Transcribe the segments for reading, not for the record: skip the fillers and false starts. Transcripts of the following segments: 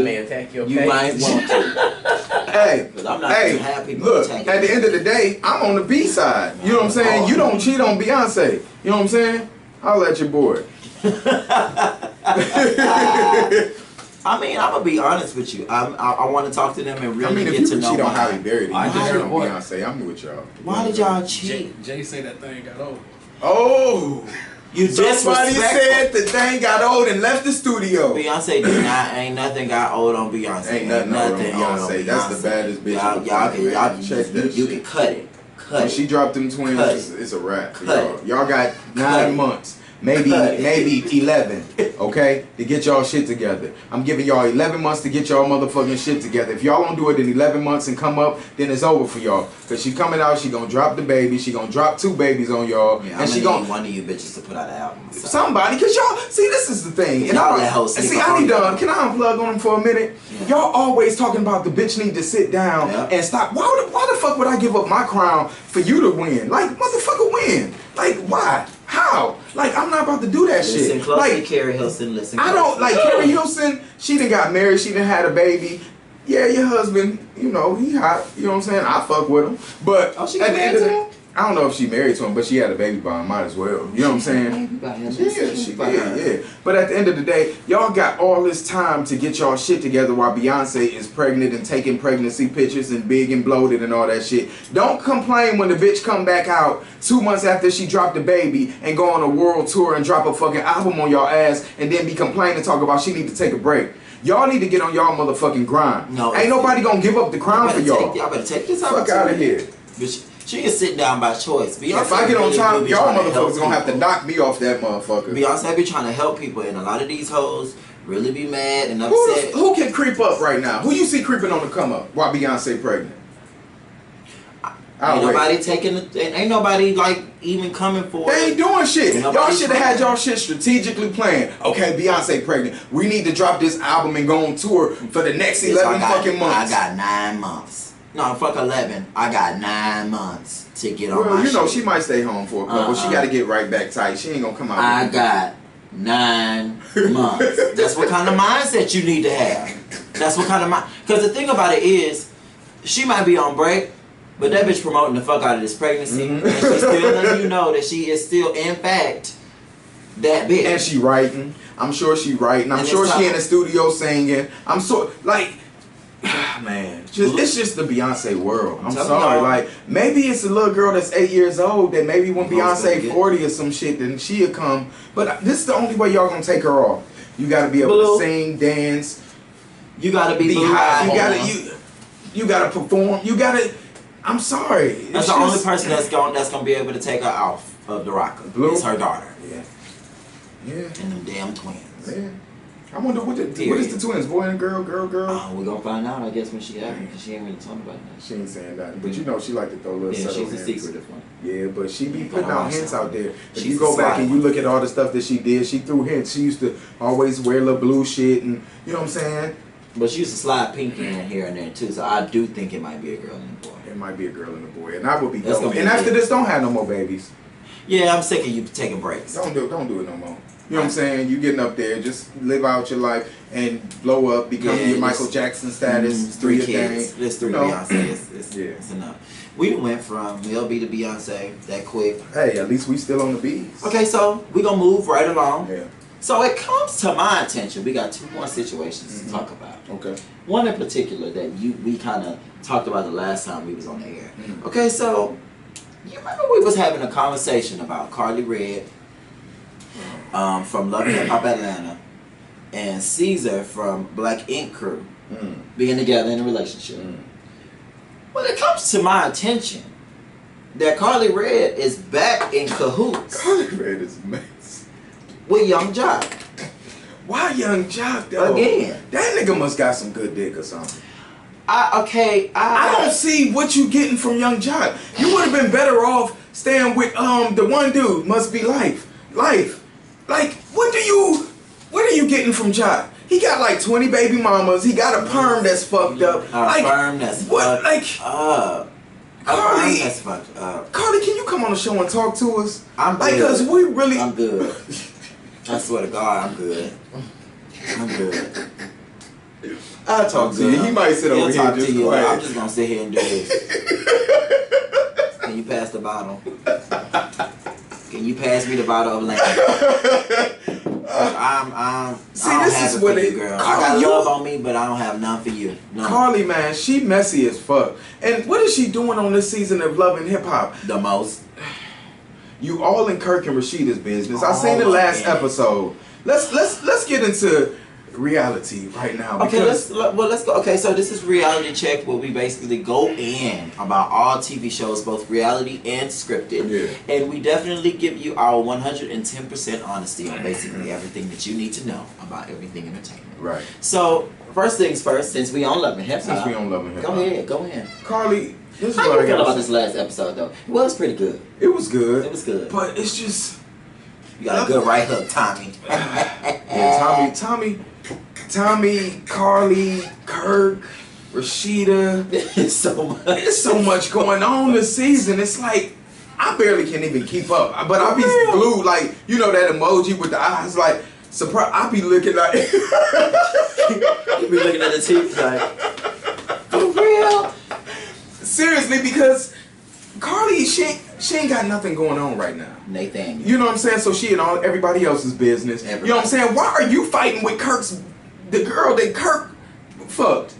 may attack your You page. might want to. Hey, I'm not too happy. look, at the end of the day, I'm on the B side. You know what I'm saying? You don't cheat on Beyonce. You know what I'm saying? I'll let your boy. I mean, I'm gonna be honest with you. I want to talk to them and really get to know. Cheat on Halle Berry, I just heard on Beyonce. I'm with y'all. Why did y'all cheat? Jay say that thing got old. Oh, You somebody disrespectful. said the thing got old and left the studio. Beyonce did not. Ain't nothing got old on Beyonce. Ain't nothing old on Beyonce. That's the baddest bitch. You can cut it. When she dropped them twins, it's a wrap. Y'all got 9 months, maybe 11, okay, to get y'all shit together. I'm giving y'all 11 months to get y'all motherfucking shit together. If y'all don't do it in 11 months and come up, then it's over for y'all. Cause she coming out, she gonna drop the baby, she gonna drop 2 babies on y'all, yeah, and she gonna need one of you bitches to put out an album. So. Somebody, cause y'all see this is the thing. And I need to can I unplug on them for a minute? Yeah. Y'all always talking about the bitch need to sit down and stop. Why the fuck would I give up my crown for you to win? Like motherfucker win. Like why? How? Like I'm not about to do that shit. Listen closely, like Carrie Hilson. Listen. I don't like Carrie Hilson. She done got married. She done had a baby. Yeah, your husband, you know, he hot. You know what I'm saying? I fuck with him. But she got married to him? I don't know if she married to him, but she had a baby by him. Might as well. You know what I'm saying? Yeah, she did. Yeah. But at the end of the day, y'all got all this time to get y'all shit together while Beyonce is pregnant and taking pregnancy pictures and big and bloated and all that shit. Don't complain when the bitch come back out 2 months after she dropped the baby and go on a world tour and drop a fucking album on y'all ass and then be complaining and talk about she need to take a break. Y'all need to get on y'all motherfucking grind. No, ain't nobody gonna give up the crown for y'all. Y'all better take this fuck out of here. She can sit down by choice. Beyonce if I get on top, y'all motherfuckers gonna have to knock me off that motherfucker. Beyonce be trying to help people, and a lot of these hoes really be mad and upset. Who can creep up right now? Who you see creeping on the come up while Beyonce pregnant? Ain't nobody ain't nobody like even coming for it. They ain't doing shit. Y'all should have had y'all shit strategically planned. Okay, Beyonce pregnant. We need to drop this album and go on tour for the next 11 fucking months. I got 9 months. No, fuck 11. I got 9 months to get on my Well, you know, shit. she might stay home for a couple. She got to get right back tight. She ain't going to come out. I got 9 months. That's what kind of mindset you need to have. That's what kind of mind. Because the thing about it is, she might be on break, but that bitch promoting the fuck out of this pregnancy. And she's still letting you know that she is still, in fact, that bitch. And she writing. I'm sure she writing. I'm sure she in the studio singing. I'm so, like... Man, it's just the Beyonce world. I'm sorry. Like, maybe it's a little girl that's 8 years old that maybe when Beyonce 40 or some shit, then she'll come. But this is the only way y'all gonna take her off. You gotta be able to sing, dance. You gotta be high. You gotta perform. You gotta. I'm sorry. That's the only person that's gonna be able to take her off of the rocker. It's her daughter. Yeah. And them damn twins. Yeah. I wonder what is the twins, boy and girl? Oh, we're gonna find out, I guess, when she having, because she ain't really talking about that. She ain't saying that, but you know she like to throw little subtle she's a secretive one. Yeah, but she be putting out hints out there. If you go back and you look at all the stuff that she did, she threw hints. She used to always wear little blue shit, and you know what I'm saying. But she used to slide pink in here and there too, so I do think it might be a girl and a boy. It might be a girl and a boy, and I would be dope. And after this, don't have no more babies. Yeah, I'm sick of you taking breaks. Don't do it no more. You know what I'm saying? You getting up there, just live out your life and blow up, become your Michael Jackson status. 3 kids. There's 3 Beyonce. It's enough. We went from LB to Beyonce that quick. Hey, at least we still on the beats. Okay, so we gonna move right along. Yeah. So it comes to my attention. We got 2 more situations to talk about. Okay. One in particular that we kind of talked about the last time we was on the air. Okay, so you remember we was having a conversation about Carly Red from Love and Hip Hop Atlanta and Caesar from Black Ink Crew being together in a relationship. Well, it comes to my attention that Carly Red is back in cahoots. Carly Red is amazing. With Young Jock. Why Young Jock though? Again. That nigga must got some good dick or something. I don't see what you getting from Young Jock. You would have been better off staying with the one dude. Must be Life. Like, what are you getting from Jock? He got like 20 baby mamas. He got a perm that's fucked up. Perm that's fucked up. Carly, that's fucked up. Carly, can you come on the show and talk to us? I'm good. Like, cause we really. I'm good. I swear to God, I'm good. I'm good. I'll talk to you. He might sit over here just quiet. I'm just gonna sit here and do this. Can you pass the bottle? Can you pass me the bottle of land? See, this is what it, girl. I got love on me, but I don't have none for you. None. Carly, man, she messy as fuck. And what is she doing on this season of Love and Hip Hop? The most. You all in Kirk and Rashida's business. I seen the last episode. Let's get into reality right now. Okay, let's go. Okay, so this is Reality Check, where we basically go in about all TV shows, both reality and scripted. Yeah. And we definitely give you our 110% honesty on basically everything that you need to know about everything entertainment. Right. So, first things first, since we on Love and Hip Hop. Since we on Love and Hip Hop. Go ahead. Carly, this is how what you I feel got about this last episode, though? It was pretty good. It was good. It was good. But it's just... You got a good right hook, Tommy. Yeah, Tommy, Carly, Kirk, Rashida. It's so much. There's so much going on this season. It's like I barely can even keep up. But I be glued, like, you know that emoji with the eyes, like surprise. I be looking like you be looking at the teeth like for real. Seriously, because Carly, she ain't got nothing going on right now. Nathan. You know what I'm saying? So she in all everybody else's business. You know what I'm saying? Why are you fighting with the girl that Kirk fucked?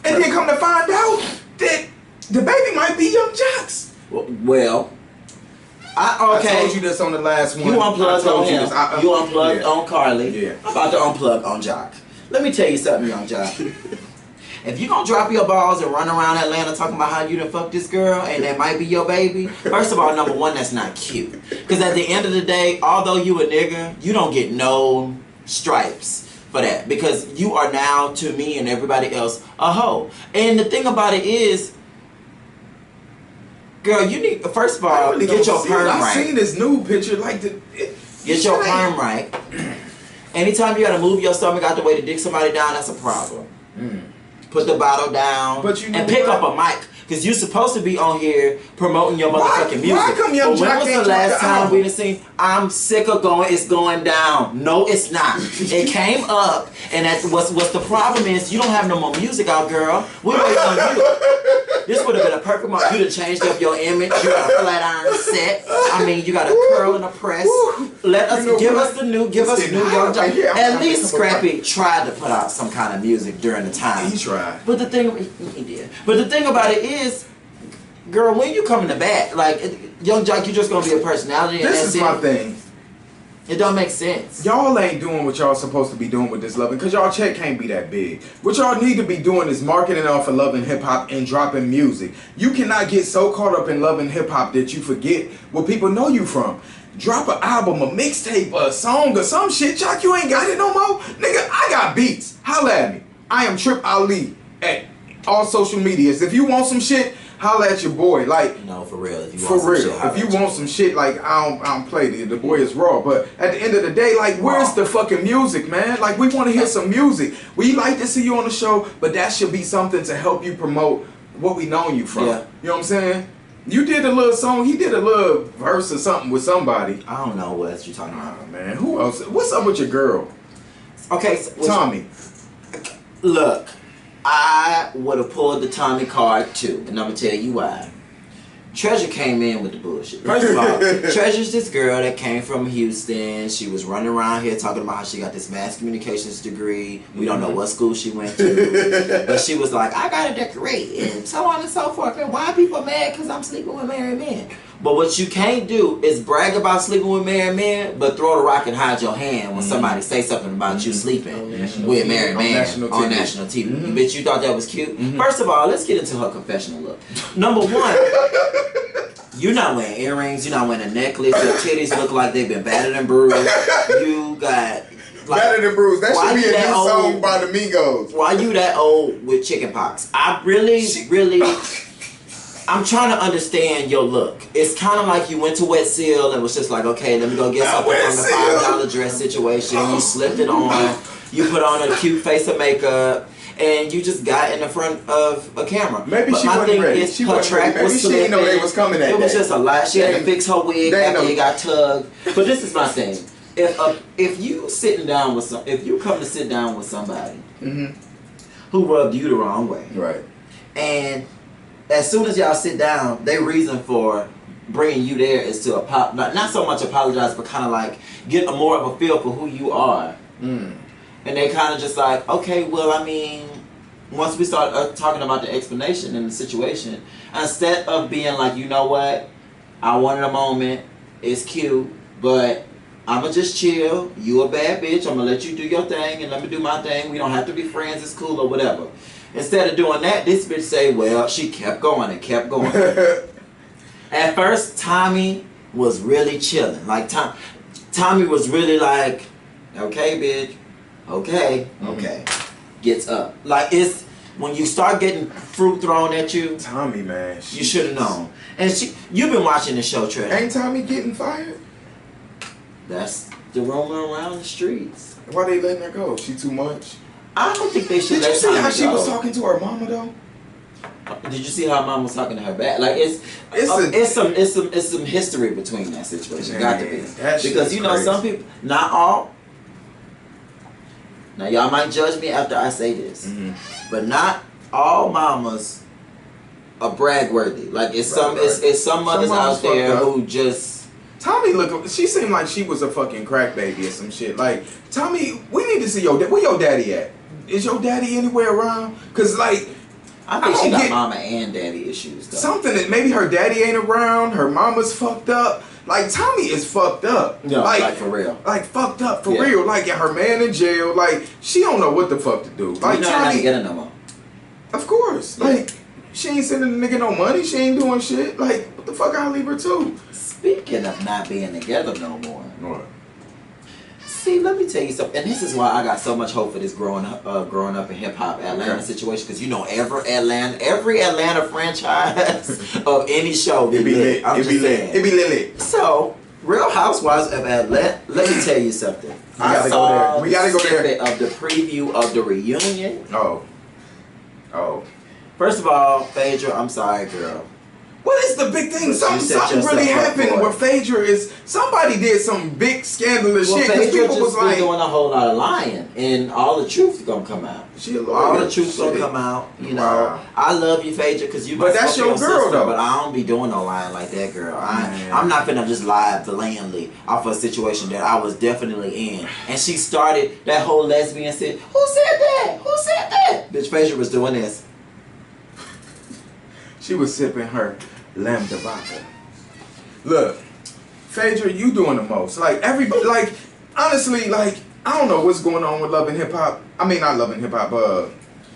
And then come to find out that the baby might be Young Jock's. Well, I told you this on the last one. You unplugged on him. You unplugged on Carly. Yeah. I'm about to unplug on Jock. Let me tell you something, Young Jock. If you gonna drop your balls and run around Atlanta talking about how you done fucked this girl and that might be your baby, first of all, number one, that's not cute. Because at the end of the day, although you a nigga, you don't get no stripes for that. Because you are now, to me and everybody else, a hoe. And the thing about it is, girl, you need, first of all, really get your perm right. I seen this new picture, like get your perm right. Anytime you gotta move your stomach out the way to dick somebody down, that's a problem. Put the bottle down, but you know and pick up a mic, because you're supposed to be on here promoting your motherfucking music. Why come Young Jock when was the last time we done seen, I'm sick of going, it's going down. No, it's not. It came up, and that's what's the problem is, you don't have no more music out, girl. We waiting on you. This would have been a perfect moment. You done changed up your image. You got a flat iron set. I mean, you got a curl and a press. Let us give us new Young Jock. At least Scrappy tried to put out some kind of music during the time. He tried. But the thing he did. But the thing about it is, girl, when you coming to bat, like Young Jock, you just gonna be a personality. This is my thing. It don't make sense. Y'all ain't doing what y'all supposed to be doing with this loving, because y'all check can't be that big. What y'all need to be doing is marketing off of Love and Hip Hop and dropping music. You cannot get so caught up in Love and Hip Hop that you forget what people know you from. Drop an album, a mixtape, a song, or some shit. Jock, you ain't got it no more? Nigga, I got beats. Holla at me. I am Tripp Ali at all social medias. If you want some shit, holla at your boy. Like, no, for real. If you want some shit, like I don't play the boy is raw. But at the end of the day, like, where's the fucking music, man? Like, we want to hear some music. We like to see you on the show, but that should be something to help you promote what we know you from. Yeah. You know what I'm saying? You did a little song. He did a little verse or something with somebody. I don't know what you're talking about. Oh, man, who else? What's up with your girl? Okay, so, Tommy. Look. I would have pulled the Tommy card too, and I'm gonna tell you why. Treasure came in with the bullshit. First of all, Treasure's this girl that came from Houston. She was running around here talking about how she got this mass communications degree. We don't know what school she went to, but she was like, I got a degree, and so on and so forth. And why are people mad because I'm sleeping with married men? But what you can't do is brag about sleeping with married men, but throw the rock and hide your hand when somebody say something about you sleeping with married men on national TV. Bitch, you thought that was cute? First of all, let's get into her confessional look. Number one, you're not wearing earrings, you're not wearing a necklace, your titties look like they've been battered and bruised. You got... Like, battered and bruised. That should be a new song by the Migos. Why you that old with chicken pox? I really... I'm trying to understand your look. It's kind of like you went to Wet Seal and was just like, okay, let me go get something from the $5 dress situation. You slipped it on. You put on a cute face of makeup. And you just got in the front of a camera. Maybe she wasn't ready. Her track was slipping. She didn't know they was coming at It was just a lot. She had to fix her wig after it got tugged. But this is my thing. If you sitting down with if you come to sit down with somebody, who rubbed you the wrong way. Right. And as soon as y'all sit down, their reason for bringing you there is to not so much apologize, but kind of like get more of a feel for who you are. And they kind of just like, okay, well, I mean, once we start talking about the explanation and the situation, instead of being like, you know what, I wanted a moment, it's cute, but I'ma just chill. You a bad bitch. I'ma let you do your thing and let me do my thing. We don't have to be friends. It's cool or whatever. Instead of doing that, this bitch say, well, she kept going and kept going. At first, Tommy was really chilling. Like, Tommy was really like, okay, bitch. Okay. Gets up. Like, it's, when you start getting fruit thrown at you. Tommy, man. You should have known. And you've been watching the show, Tripp. Ain't Tommy getting fired? That's the rumor around the streets. Why they letting her go? She too much? I don't think they should. Did you see how she was go. talking to her mama though? Did you see how mom was talking to her back? Like it's some history between that situation. Got to be, because you know crazy. Some people, not all. Now y'all might judge me after I say this, but not all mamas are brag worthy. Like it's some mothers out there who just. Tommy she seemed like she was a fucking crack baby or some shit. Like, Tommy, we need to see where your daddy at? Is your daddy anywhere around? Cause like, I think she got mama and daddy issues though. Something that maybe her daddy ain't around, her mama's fucked up. Like, Tommy is fucked up. No, like for real. Like fucked up for real. Like, her man in jail. Like, she don't know what the fuck to do. Like, Tommy ain't get her no more. Of course. Yeah. Like, she ain't sending the nigga no money. She ain't doing shit. Like, what the fuck I leave her to? Speaking of not being together no more. What? See, let me tell you something. And this is why I got so much hope for this growing up in hip hop Atlanta situation. Because you know every Atlanta franchise of any show be lit. It be lit. So, Real Housewives of Atlanta. Let me tell you something. We gotta go there. We gotta go there. Of the preview of the reunion. Oh. First of all, Phaedra, I'm sorry, girl. What is the big thing? Something really happened where Phaedra somebody did some big scandalous shit. Because people was like doing a whole lot of lying, and all the truth's gonna come out. All the truth's gonna come out. You know, I love you, Phaedra, because you. But that's your girl, though. But I don't be doing no lying like that, girl. I'm not finna just lie blandly off a situation that I was definitely in. And she started that whole lesbian shit. Who said that? Who said that? Bitch, Phaedra was doing this. She was sipping her Lambda vodka. Look, Phaedra, you doing the most. Like, everybody, like, honestly, like, I don't know what's going on with Love and Hip Hop. I mean, not Love and Hip Hop,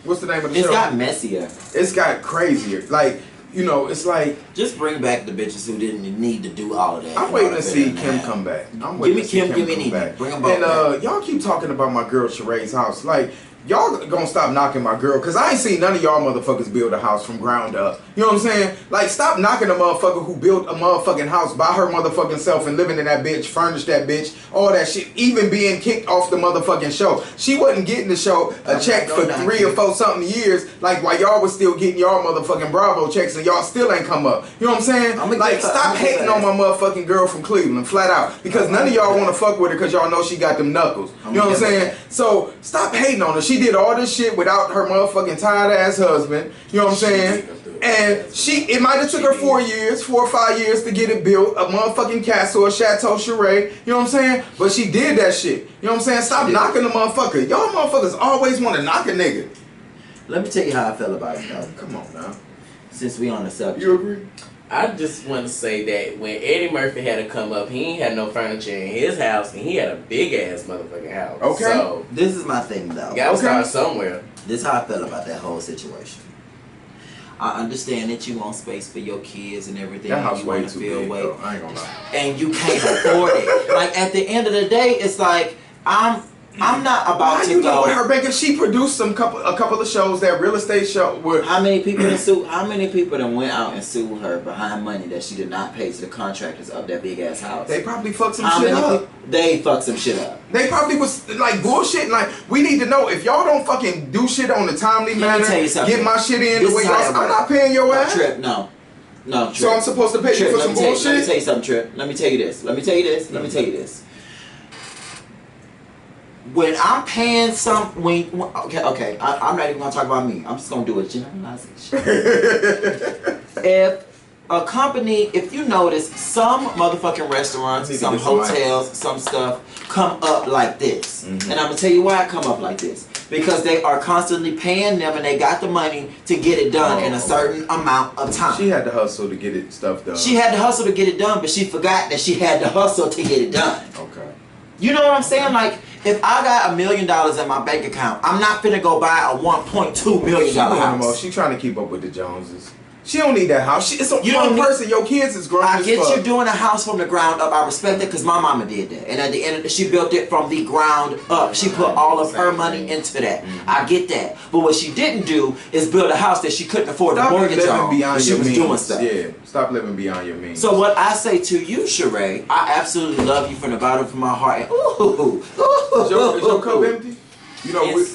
what's the name of the show? It's got messier. It's got crazier. Like, you know, it's like... Just bring back the bitches who didn't need to do all of that. I'm waiting to see Kim come back. Give me Kim, give me Nene. Bring them both back. Y'all keep talking about my girl Sheree's house. Like, y'all gonna stop knocking my girl, because I ain't seen none of y'all motherfuckers build a house from ground up. You know what I'm saying? Like, stop knocking a motherfucker who built a motherfucking house by her motherfucking self and living in that bitch, furnished that bitch, all that shit, even being kicked off the motherfucking show. She wasn't getting the show a check for 3 or 4 something years, like while y'all was still getting y'all motherfucking Bravo checks and y'all still ain't come up. You know what I'm saying? Like, stop hating on my motherfucking girl from Cleveland, flat out. Because none of y'all want to fuck with her because y'all know she got them knuckles. You know what I'm saying? So, stop hating on her. She did all this shit without her motherfucking tired ass husband. You know what I'm saying? And it might have took her 4 or 5 years to get it built, a motherfucking castle, a Chateau Sheree. You know what I'm saying? But she did that shit. You know what I'm saying? Stop knocking the motherfucker. Y'all motherfuckers always want to knock a nigga. Let me tell you how I feel about it, though. Come on now. Since we on the subject. You agree? I just want to say that when Eddie Murphy had to come up, he ain't had no furniture in his house, and he had a big ass motherfucking house. Okay. So this is my thing, though. Gotta start somewhere. This is how I feel about that whole situation. I understand that you want space for your kids and everything. That house you way want to too feel big, way, though. I ain't gonna lie. And you can't afford it. Like, at the end of the day, it's like I'm not about to go. Her, Rebecca, she produced a couple of shows, that real estate show. How many people that went out and sued her behind money that she did not pay to the contractors of that big ass house? They probably fucked some shit up. They fucked some shit up. They probably was like bullshit. Like, we need to know, if y'all don't fucking do shit on the timely manner, get my shit in the way y'all. I'm not paying your ass. Tripp, no. Tripp. So I'm supposed to pay you for some bullshit? Let me tell you something, Tripp. Let me tell you this. when I'm paying okay, I'm not even gonna talk about me. I'm just gonna do a generalization. If a company, if you notice, some motherfucking restaurants, some hotels, some stuff come up like this. And I'm gonna tell you why it come up like this. Because they are constantly paying them and they got the money to get it done in a certain amount of time. She had to hustle to get it stuff done. She had to hustle to get it done, but she forgot that she had to hustle to get it done. Okay. You know what I'm saying? Like, if I got $1 million in my bank account, I'm not finna go buy a $1.2 million house. She trying to keep up with the Joneses. She don't need that house. It's a one person. Your kids is grown. I get you doing a house from the ground up. I respect it because my mama did that. And at the end, she built it from the ground up. She put all of her money into that. I get that. But what she didn't do is build a house that she couldn't afford to mortgage on. She was doing stuff. Yeah, stop living beyond your means. So what I say to you, Sheree, I absolutely love you from the bottom of my heart. And Is your cup empty? You know, we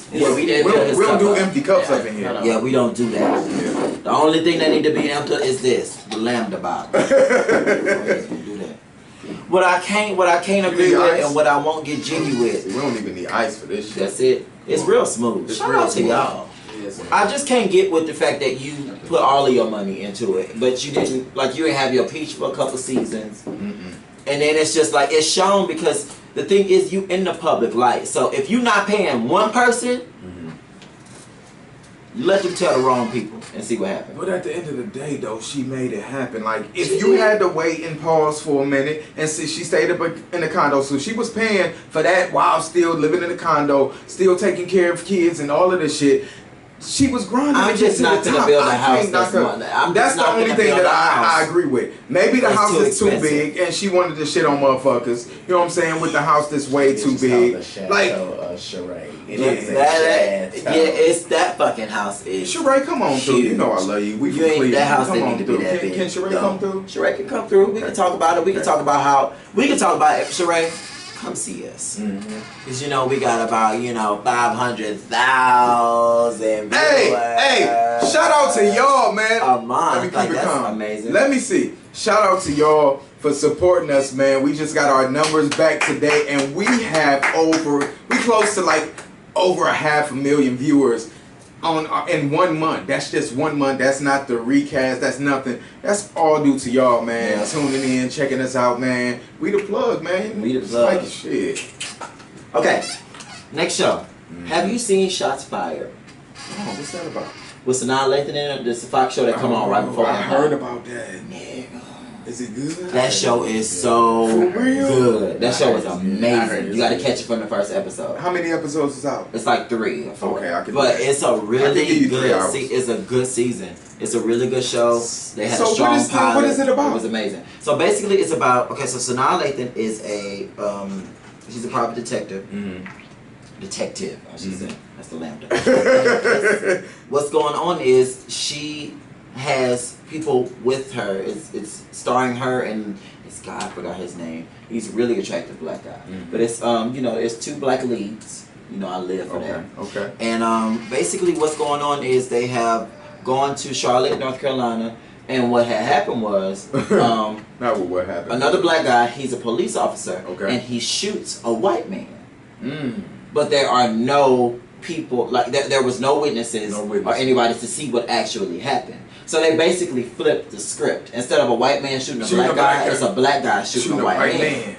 don't do empty cups up in here. Yeah, we don't do that. Yeah. The only thing that need to be empty is this, the lambda bottle. do that. What I can't agree with and what I won't get jiggy with. We don't even need ice for this shit. That's it. It's real smooth. Shout out to y'all. I just can't get with the fact that you put all of your money into it, but you didn't, like, you didn't have your peach for a couple seasons. And then it's just like, it's shown because the thing is, you in the public light. So if you're not paying one person, you let them tell the wrong people and see what happens. But at the end of the day, though, she made it happen. Like, if you had to wait and pause for a minute and see, she stayed up in the condo, so she was paying for that while still living in the condo, still taking care of kids and all of this shit. She was grinding. I'm just not gonna build a house. That's the only thing that I agree with. Maybe the house is too big, and she wanted to shit on motherfuckers. You know what I'm saying? With the house that's way too big, like Sheree. It's that fucking house. Sheree, come on through. You know I love you. We you ain't that house. They need to be that big. Can Sheree come through? Sheree can come through. We can talk about it. We can talk about how we can talk about it. Sheree, come see us. Because you know we got about 500,000. Hey, shout out to y'all, man. A month. Let me keep it calm. Amazing. Let me see. Shout out to y'all for supporting us, man. We just got our numbers back today, and we close to like over 500,000 viewers in 1 month. That's just 1 month. That's not the recast. That's nothing. That's all due to y'all, man. Yeah. Tuning in, checking us out, man. We the plug, man. We the plug. Like shit. Okay, next show. Have you seen Shots Fired? Oh, what's that about? With Sanaa Lathan in it. This is a Fox show that come on right before. I heard about that. Is it good? That show is so good. That show is amazing. You got to catch it from the first episode. How many episodes is out? It's like 3 or 4. Okay, I can. But it's a really good. It's a good season. It's a really good show. They had a strong pilot. What is it about? It was amazing. So basically, it's about so Sanaa Lathan is she's a private detective. Detective, I should say. That's the lambda. What's going on is she has people with her. It's starring her and this guy, I forgot his name. He's a really attractive black guy. But it's there's 2 black leads. I live for that. Okay. And basically what's going on is they have gone to Charlotte, North Carolina, and what had happened was not what happened. Another black guy, he's a police officer, and he shoots a white man. But there are no people, like there was no witnesses or anybody to see what actually happened. So they basically flipped the script. Instead of a white man shooting a black guy, it's a black guy shooting a white man.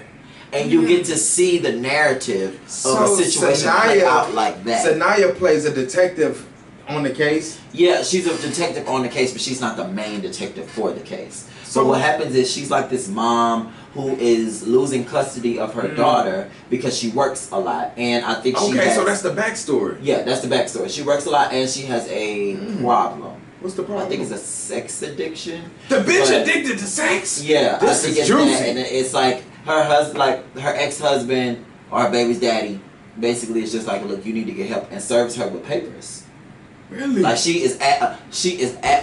And you get to see the narrative of a situation play out like that. Sanaa plays a detective on the case? Yeah, she's a detective on the case, but she's not the main detective for the case. So what happens is she's like this mom who is losing custody of her daughter because she works a lot. And I think she has... so that's the backstory. Yeah, that's the backstory. She works a lot and she has a problem. What's the problem? I think it's a sex addiction. The bitch addicted to sex? Yeah, this I think is juicy. And it's like her husband, like her ex-husband or her baby's daddy, basically it's just like, look, you need to get help, and serves her with papers. Really? Like she is at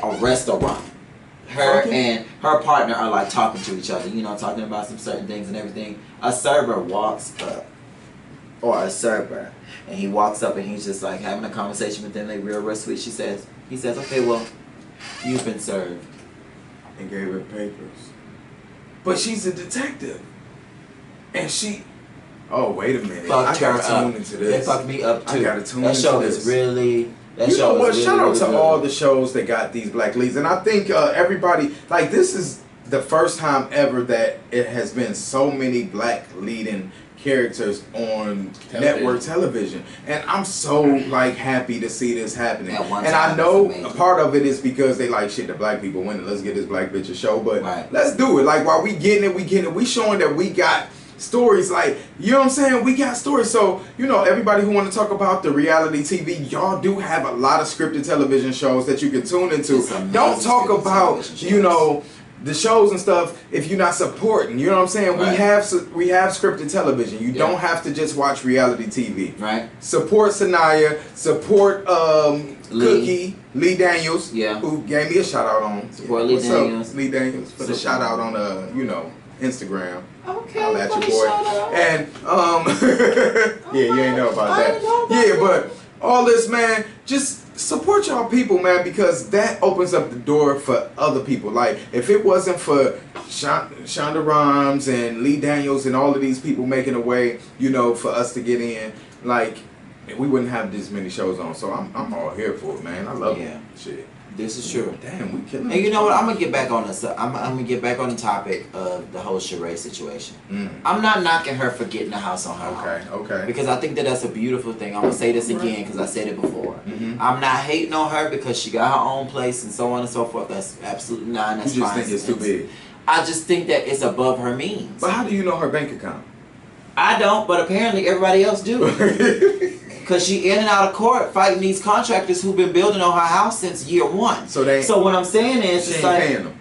a restaurant. Her and her partner are like talking to each other, talking about some certain things and everything. A server walks up, or a server, and he walks up and he's just like having a conversation with them. They real sweet. He says, okay, well, you've been served. And gave her papers. But she's a detective. And she Oh, wait a minute. Fucked I gotta her up. tune into this. They fucked me up too. I gotta tune that into show this. is really. That You show know what? is really, Shout out really to good. all the shows that got these black leads, and I think everybody like this is the first time ever that it has been so many black leading characters on network television, and I'm so like happy to see this happening. And I know a part of it is because they like shit. The black people winning. Let's get this black bitch a show, but let's do it. Like while we getting it, we showing that we got stories. Like, you know what I'm saying? We got stories. So, you know, everybody who want to talk about the reality TV, y'all do have a lot of scripted television shows that you can tune into. Don't talk about, you know, the shows and stuff if you're not supporting. You know what I'm saying? We have scripted television. You don't have to just watch reality TV. Right. Support Sanaya. Support Cookie. Lee Daniels. Yeah. Who gave me a shout out on. Support Lee Daniels. Lee Daniels for the shout out on you know, Instagram. Okay. I'll at your boy. And yeah, you ain't know about that. Yeah, but all this, man, just support y'all people, man, because that opens up the door for other people. Like, if it wasn't for Shonda Rhimes and Lee Daniels and all of these people making a way, you know, for us to get in, like, we wouldn't have this many shows on. So I'm all here for it, man. I love it. Shit. This is true. Damn, we killing it. And you know what? I'm gonna get back on this. I'm gonna get back on the topic of the whole Sheree situation. I'm not knocking her for getting a house on her own. Okay. Because I think that that's a beautiful thing. I'm gonna say this again because I said it before. I'm not hating on her because she got her own place and so on and so forth. That's absolutely not. That's you just fine. think it's too big. I just think that it's above her means. But how do you know her bank account? I don't, but apparently everybody else do. Because she in and out of court fighting these contractors who've been building on her house since year one. So what I'm saying is, she it's ain't like, paying them.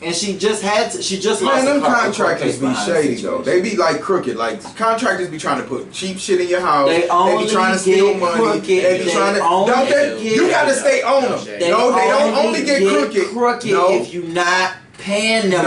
and she just lost. Man, them contractors be shady though. They be like crooked. Like contractors be trying to put cheap shit in your house. They be trying to steal money. They be trying to. Don't they? You gotta stay on them. No, they don't only get crooked. No, if you not paying them.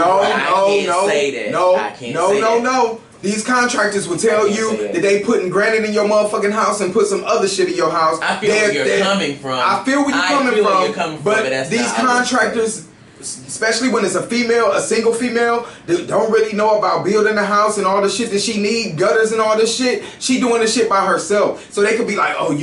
No. These contractors will tell you that they putting granite in your motherfucking house and put some other shit in your house. I feel where you're coming from. I feel where you're coming from. But these contractors, especially when it's a single female, that don't really know about building a house and all the shit that she need, gutters and all this shit. She doing this shit by herself. So they could be like, oh, I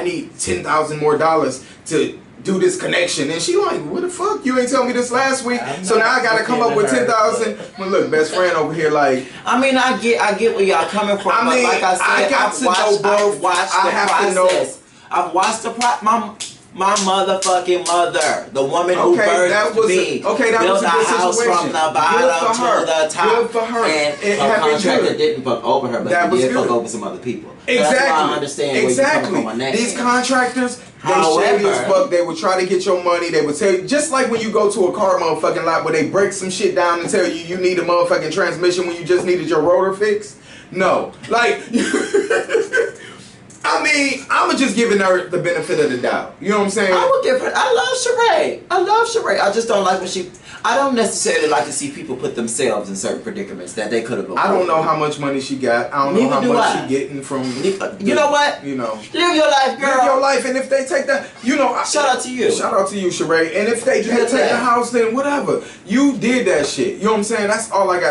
need $10,000 more to do this connection, and she like, what the fuck? You ain't tell me this last week, so now I gotta come up with 10,000. Well, look, best friend over here, like. I mean, I get where y'all coming from. I mean, but like I said, I've watched the my motherfucking mother, the woman who birthed me, built a house from the bottom to the top. Good for her. And her contractor didn't fuck over her, but he did fuck over some other people. Exactly. That's why I understand where you're coming from on that. These contractors, they shady as fuck. They would try to get your money. They would tell you, just like when you go to a car motherfucking lot where they break some shit down and tell you you need a motherfucking transmission when you just needed your rotor fixed. No. Like, I mean, I'm just giving her the benefit of the doubt. You know what I'm saying? I would give her. I love Sheree. I just don't like when she. I don't necessarily like to see people put themselves in certain predicaments that they could have. I don't know how much money she got. I don't know how much she getting from. You know what? You know. Live your life, girl. Live your life, and if they take that, you know. Shout out to you. Shout out to you, Sheree. And if they take the house, then whatever. You did that shit. You know what I'm saying? That's all I gotta